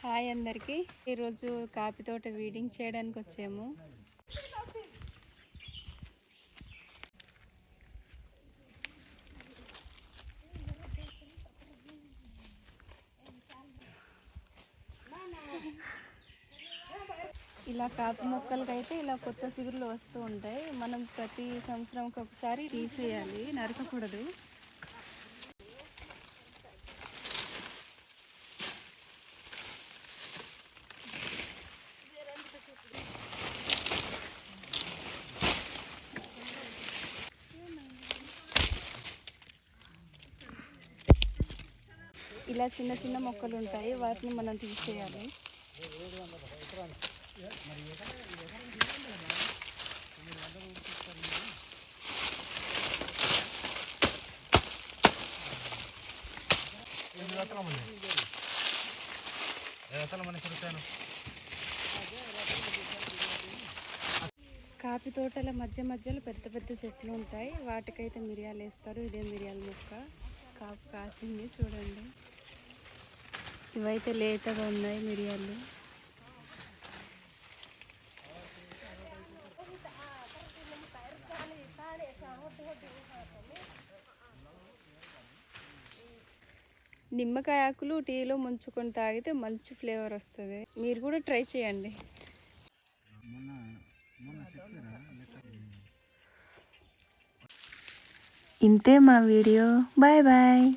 Hi అందరికీ. ఈరోజు coffee తోట వీడింగ్ చేయడానికి వచ్చాము. ఇలా కాఫీ మొక్కలకైతే ఇలా కొత్త చిగురులు వస్తూ ఉంటాయి. మనం ప్రతి సంవత్సరంకి ఒకసారి తీసేయాలి, నరకకూడదు. ఇలా చిన్న చిన్న మొక్కలు ఉంటాయి, వాటిని మనం తీసేయాలి. కాఫీ తోటల మధ్య మధ్యలో పెద్ద పెద్ద చెట్లు ఉంటాయి, వాటికైతే మిరియాలు వేస్తారు. ఇదే మిరియాల మొక్క కాపు కాసింది చూడండి. ఇవైతే లేతగా ఉన్నాయి మిరియాలు. నిమ్మకాయ ఆకులు టీలో ముంచుకొని తాగితే మంచి ఫ్లేవర్ వస్తుంది. మీరు కూడా ట్రై చేయండి. ఇంతే మా వీడియో. Bye bye.